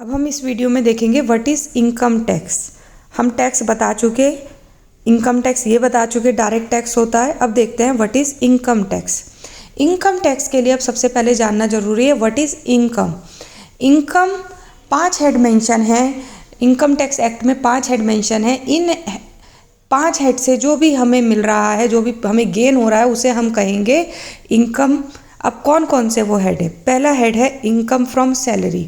अब हम इस वीडियो में देखेंगे व्हाट इज़ इनकम टैक्स। हम टैक्स बता चुके, इनकम टैक्स ये बता चुके डायरेक्ट टैक्स होता है। अब देखते हैं what is income tax. Income tax के लिए अब सबसे पहले जानना जरूरी है what is income. Income 5 head mention है, इनकम टैक्स एक्ट में 5 हेड मेंशन है। इन 5 हेड से जो भी हमें मिल रहा है, जो भी हमें गेन हो रहा है, उसे हम कहेंगे इनकम। अब कौन कौन से वो हेड है? पहला हेड है इनकम फ्रॉम सैलरी।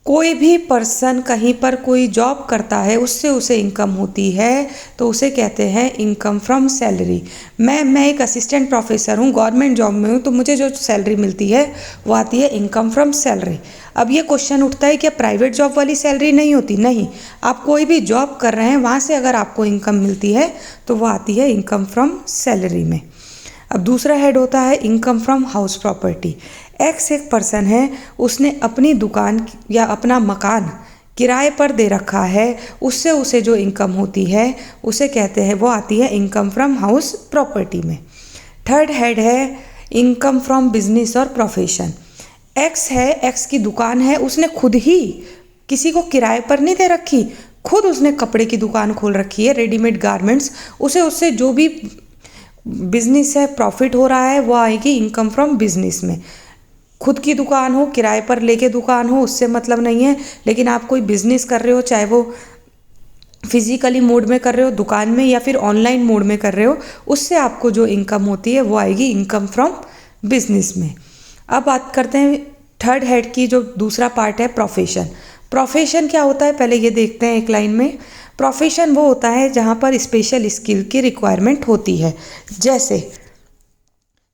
कोई भी पर्सन कहीं पर कोई जॉब करता है, उससे उसे इनकम होती है तो उसे कहते हैं इनकम फ्रॉम सैलरी। मैं एक असिस्टेंट प्रोफेसर हूँ, गवर्नमेंट जॉब में हूँ, तो मुझे जो सैलरी मिलती है वो आती है इनकम फ्रॉम सैलरी। अब ये क्वेश्चन उठता है कि प्राइवेट जॉब वाली सैलरी नहीं होती? नहीं, आप कोई भी जॉब कर रहे हैं वहाँ से अगर आपको इनकम मिलती है तो वो आती है इनकम फ्रॉम सैलरी में। अब दूसरा हेड होता है इनकम फ्रॉम हाउस प्रॉपर्टी। एक पर्सन है, उसने अपनी दुकान या अपना मकान किराए पर दे रखा है, उससे उसे जो इनकम होती है उसे कहते हैं, वो आती है इनकम फ्रॉम हाउस प्रॉपर्टी में। थर्ड हेड है इनकम फ्रॉम बिजनेस और प्रोफेशन। एक्स है, एक्स की दुकान है, उसने खुद ही किसी को किराए पर नहीं दे रखी, खुद उसने कपड़े की दुकान खोल रखी है, रेडीमेड गारमेंट्स। उससे जो भी बिजनेस है, प्रॉफिट हो रहा है, वो आएगी इनकम फ्रॉम बिजनेस में। खुद की दुकान हो, किराए पर लेके दुकान हो, उससे मतलब नहीं है, लेकिन आप कोई बिजनेस कर रहे हो, चाहे वो फिजिकली मोड में कर रहे हो दुकान में या फिर ऑनलाइन मोड में कर रहे हो, उससे आपको जो इनकम होती है वो आएगी इनकम फ्रॉम बिजनेस में। अब बात करते हैं थर्ड हेड की, जो दूसरा पार्ट है प्रोफेशन। प्रोफेशन क्या होता है पहले ये देखते हैं एक लाइन में। प्रोफेशन वो होता है जहाँ पर स्पेशल स्किल की रिक्वायरमेंट होती है। जैसे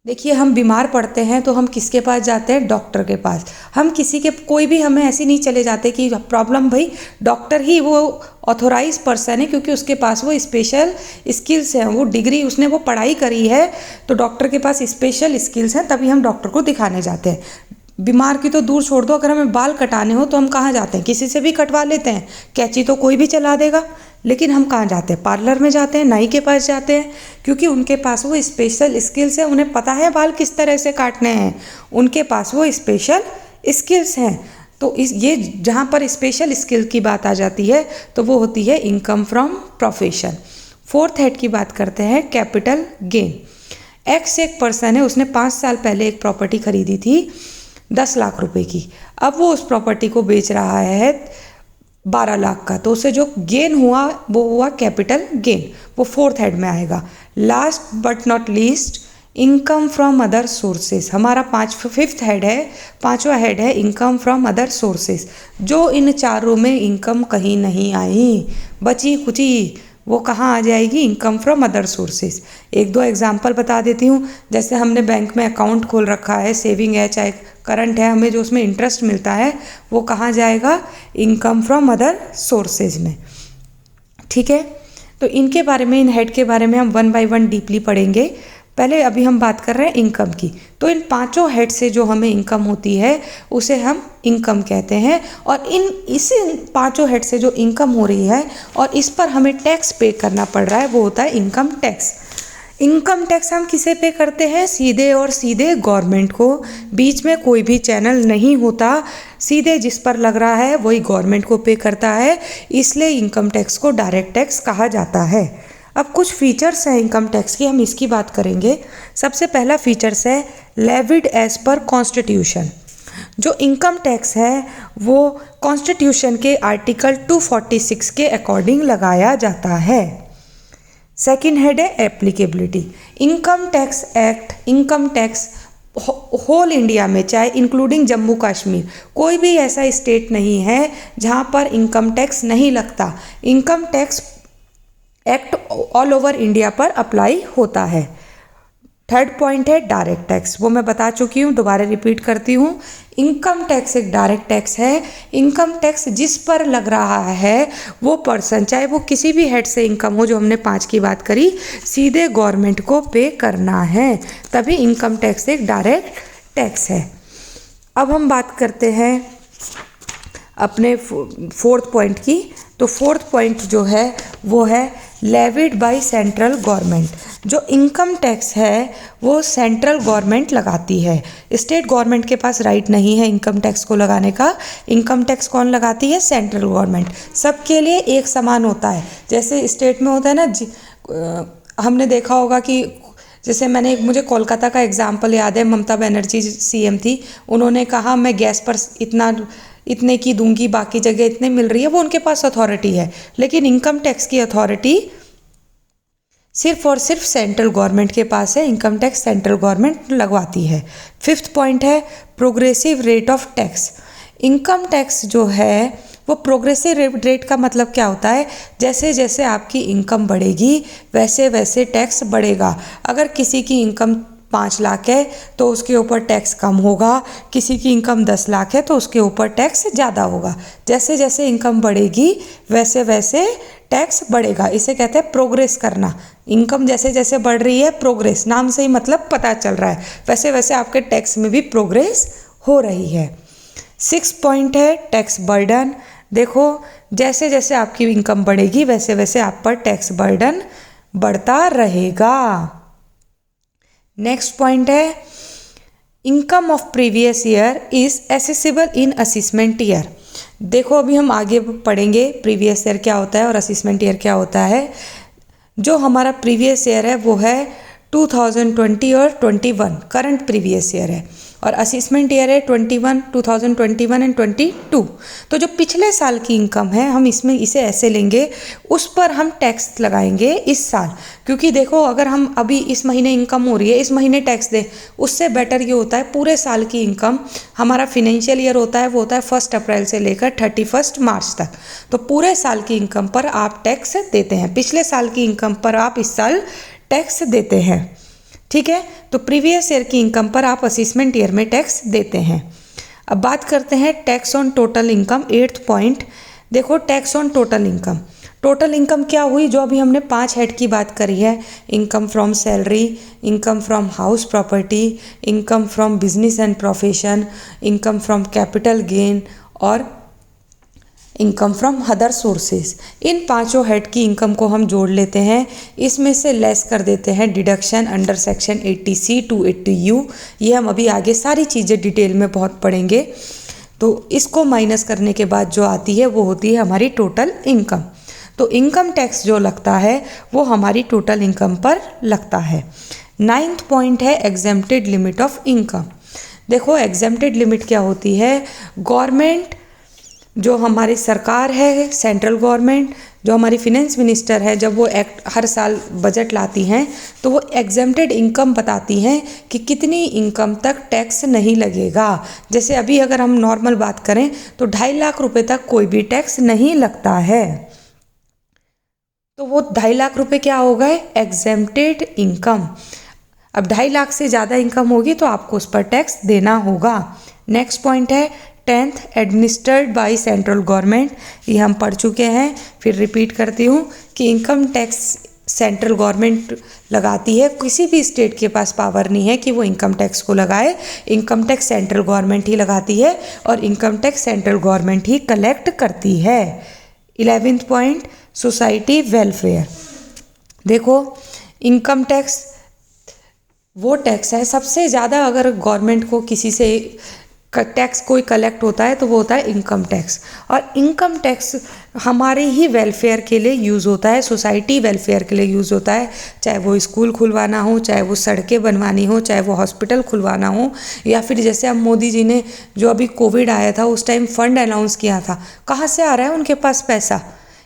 देखिए, हम बीमार पड़ते हैं तो हम किसके पास जाते हैं? डॉक्टर के पास। हम किसी के कोई भी हमें ऐसे नहीं चले जाते कि प्रॉब्लम, भाई डॉक्टर ही वो ऑथोराइज पर्सन है क्योंकि उसके पास वो स्पेशल स्किल्स हैं, वो डिग्री, उसने वो पढ़ाई करी है, तो डॉक्टर के पास स्पेशल स्किल्स हैं, तभी हम डॉक्टर को दिखाने जाते हैं। बीमार की तो दूर छोड़ दो, अगर हमें बाल कटाने हो तो हम कहाँ जाते हैं? किसी से भी कटवा लेते हैं, कैंची तो कोई भी चला देगा, लेकिन हम कहाँ जाते हैं? पार्लर में जाते हैं, नाई के पास जाते हैं, क्योंकि उनके पास वो स्पेशल स्किल्स है, उन्हें पता है बाल किस तरह से काटने हैं, उनके पास वो स्पेशल स्किल्स हैं। तो ये जहाँ पर स्पेशल स्किल की बात आ जाती है तो वो होती है income from profession. Fourth head की बात करते हैं कैपिटल गेन। एक पर्सन है, उसने 5 साल पहले एक प्रॉपर्टी खरीदी थी 10 लाख रुपए की। अब वो उस प्रॉपर्टी को बेच रहा है 12 लाख का, तो उसे जो गेन हुआ वो हुआ कैपिटल गेन, वो फोर्थ हेड में आएगा। Last but not least income from other sources. हमारा फिफ्थ हेड है, 5वां हेड है इनकम फ्रॉम अदर सोर्सेज। जो इन चारों में इनकम कहीं नहीं आई, बची कुची, वो कहाँ आ जाएगी? Income from other sources. एक दो एग्जांपल बता देती हूँ। जैसे हमने बैंक में अकाउंट खोल रखा है, सेविंग है चाहे करंट है, हमें जो उसमें इंटरेस्ट मिलता है वो कहाँ जाएगा? इनकम फ्रॉम अदर सोर्सेज में। ठीक है, तो इनके बारे में, इन हेड के बारे में हम 1 बाय 1 डीपली पढ़ेंगे। पहले अभी हम बात कर रहे हैं इनकम की। तो इन 5 हेड से जो हमें इनकम होती है उसे हम इनकम कहते हैं। और इस 5 हेड से जो इनकम हो रही है और इस पर हमें टैक्स पे करना पड़ रहा है, वो होता है इनकम टैक्स। इनकम टैक्स हम किसे पे करते हैं? सीधे और सीधे गवर्नमेंट को। बीच में कोई भी चैनल नहीं होता, सीधे जिस पर लग रहा है वही गवर्नमेंट को पे करता है, इसलिए इनकम टैक्स को डायरेक्ट टैक्स कहा जाता है। अब कुछ फीचर्स हैं इनकम टैक्स की, हम इसकी बात करेंगे। सबसे पहला फीचर्स है लेविड एज पर कॉन्स्टिट्यूशन। जो इनकम टैक्स है वो कॉन्स्टिट्यूशन के आर्टिकल 246 के अकॉर्डिंग लगाया जाता है। सेकेंड हेड है applicability. Income tax act, income tax whole India में, चाहे इंक्लूडिंग जम्मू कश्मीर, कोई भी ऐसा स्टेट नहीं है जहाँ पर इनकम टैक्स नहीं लगता। Income tax act all over India पर अप्लाई होता है। थर्ड पॉइंट है डायरेक्ट टैक्स, वो मैं बता चुकी हूँ, दोबारा रिपीट करती हूँ। इनकम टैक्स एक डायरेक्ट टैक्स है। इनकम टैक्स जिस पर लग रहा है वो पर्सन, चाहे वो किसी भी हेड से इनकम हो, जो हमने 5 की बात करी, सीधे गवर्नमेंट को पे करना है, तभी इनकम टैक्स एक डायरेक्ट टैक्स है। अब हम बात करते हैं अपने फोर्थ पॉइंट की। तो फोर्थ पॉइंट जो है वो है लेविड बाय सेंट्रल गवर्नमेंट। जो इनकम टैक्स है वो सेंट्रल गवर्नमेंट लगाती है, स्टेट गवर्नमेंट के पास राइट नहीं है इनकम टैक्स को लगाने का। इनकम टैक्स कौन लगाती है? Central government. सबके लिए एक समान होता है। जैसे स्टेट में होता है ना, हमने देखा होगा कि जैसे मुझे कोलकाता का एग्जाम्पल याद है, ममता बनर्जी सीएम थी, उन्होंने कहा मैं गैस पर इतने की दूंगी, बाकी जगह इतने मिल रही है, वो उनके पास अथॉरिटी है। लेकिन इनकम टैक्स की अथॉरिटी सिर्फ और सिर्फ सेंट्रल गवर्नमेंट के पास है। इनकम टैक्स सेंट्रल गवर्नमेंट लगवाती है। 5th पॉइंट है progressive rate of tax. Income tax जो है वो प्रोग्रेसिव रेट का मतलब क्या होता है? जैसे जैसे आपकी इनकम बढ़ेगी वैसे वैसे टैक्स बढ़ेगा। अगर किसी की इनकम 5 लाख है तो उसके ऊपर टैक्स कम होगा, किसी की इनकम 10 लाख है तो उसके ऊपर टैक्स ज़्यादा होगा। जैसे जैसे इनकम बढ़ेगी वैसे वैसे टैक्स बढ़ेगा। इसे कहते हैं प्रोग्रेस करना। इनकम जैसे जैसे बढ़ रही है, प्रोग्रेस नाम से ही मतलब पता चल रहा है, वैसे वैसे आपके टैक्स में भी प्रोग्रेस हो रही है। 6 पॉइंट है टैक्स बर्डन। देखो जैसे जैसे आपकी इनकम बढ़ेगी वैसे वैसे आप पर टैक्स बर्डन बढ़ता रहेगा। नेक्स्ट पॉइंट है income of previous year is accessible in assessment year. देखो अभी हम आगे पढ़ेंगे प्रीवियस ईयर क्या होता है और असेसमेंट ईयर क्या होता है। जो हमारा प्रीवियस ईयर है वो है 2020 और 21, करंट प्रीवियस ईयर है, और असेसमेंट ईयर है 2021 एंड 22। तो जो पिछले साल की इनकम है हम इसे ऐसे लेंगे, उस पर हम टैक्स लगाएंगे इस साल। क्योंकि देखो अगर हम अभी इस महीने इनकम हो रही है, इस महीने टैक्स दें, उससे बेटर ये होता है पूरे साल की इनकम। हमारा फिनेंशियल ईयर होता है वो होता है 1 अप्रैल से लेकर 31 मार्च तक। तो पूरे साल की इनकम पर आप टैक्स देते हैं, पिछले साल की इनकम पर आप इस साल टैक्स देते हैं। ठीक है, तो प्रीवियस ईयर की इनकम पर आप असेसमेंट ईयर में टैक्स देते हैं। अब बात करते हैं tax on total income. 8th point देखो, tax on total income. Total income क्या हुई? जो अभी हमने 5 हेड की बात करी है, income from salary, income from house property, income from business and profession, income from capital gain और इनकम फ्रॉम अदर सोर्सेज। इन 5 हेड की इनकम को हम जोड़ लेते हैं, इसमें से लेस कर देते हैं deduction under section 80C to 80U। ये हम अभी आगे सारी चीज़ें डिटेल में बहुत पढ़ेंगे। तो इसको माइनस करने के बाद जो आती है वो होती है हमारी टोटल इनकम। तो इनकम टैक्स जो लगता है वो हमारी टोटल इनकम पर लगता है। 9th पॉइंट है एग्जेम्प्टेड लिमिट ऑफ इनकम। देखो एग्जेम्प्टेड लिमिट क्या होती है? गवर्नमेंट, जो हमारी सरकार है, सेंट्रल गवर्नमेंट, जो हमारी फिनेंस मिनिस्टर है, जब वो एक्ट हर साल बजट लाती हैं तो वो एग्जेम्प्टेड इनकम बताती हैं कि कितनी इनकम तक टैक्स नहीं लगेगा। जैसे अभी अगर हम नॉर्मल बात करें तो 2.5 लाख रुपए तक कोई भी टैक्स नहीं लगता है। तो वो 2.5 लाख रुपए क्या हो गए? Exempted income. अब 2.5 लाख से ज़्यादा इनकम होगी तो आपको उस पर टैक्स देना होगा। नेक्स्ट पॉइंट है 10th administered by central government. ये हम पढ़ चुके हैं, फिर रिपीट करती हूँ कि इनकम टैक्स सेंट्रल गवर्नमेंट लगाती है। किसी भी स्टेट के पास पावर नहीं है कि वो इनकम टैक्स को लगाए। इनकम टैक्स सेंट्रल गवर्नमेंट ही लगाती है और इनकम टैक्स सेंट्रल गवर्नमेंट ही कलेक्ट करती है। 11th point society welfare. देखो इनकम टैक्स वो टैक्स है सबसे ज़्यादा, अगर गवर्नमेंट को किसी से टैक्स कोई कलेक्ट होता है तो वो होता है इनकम टैक्स। और इनकम टैक्स हमारे ही वेलफेयर के लिए यूज़ होता है, सोसाइटी वेलफेयर के लिए यूज़ होता है। चाहे वो स्कूल खुलवाना हो, चाहे वो सड़कें बनवानी हो, चाहे वो हॉस्पिटल खुलवाना हो, या फिर जैसे अब मोदी जी ने जो अभी कोविड आया था उस टाइम फंड अनाउंस किया था, कहाँ से आ रहा है उनके पास पैसा?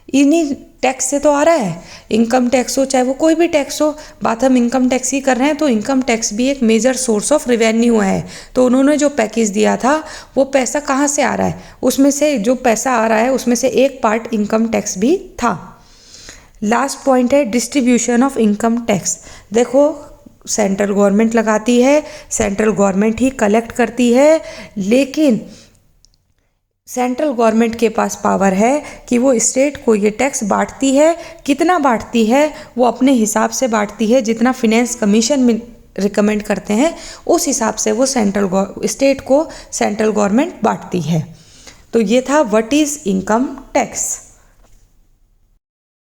इन्हीं टैक्स से तो आ रहा है। इनकम टैक्स हो चाहे वो कोई भी टैक्स हो, बात हम इनकम टैक्स की कर रहे हैं, तो इनकम टैक्स भी एक मेजर सोर्स ऑफ रेवेन्यू है। तो उन्होंने जो पैकेज दिया था वो पैसा कहाँ से आ रहा है? उसमें से जो पैसा आ रहा है उसमें से एक पार्ट इनकम टैक्स भी था। लास्ट पॉइंट है डिस्ट्रीब्यूशन ऑफ इनकम टैक्स। देखो सेंट्रल गवर्नमेंट लगाती है, सेंट्रल गवर्नमेंट ही कलेक्ट करती है, लेकिन सेंट्रल गवर्नमेंट के पास पावर है कि वो स्टेट को ये टैक्स बांटती है। कितना बांटती है? वो अपने हिसाब से बांटती है, जितना फिनेंस कमीशन में रिकमेंड करते हैं उस हिसाब से वो स्टेट को सेंट्रल गवर्नमेंट बांटती है। तो ये था व्हाट इज़ इनकम टैक्स।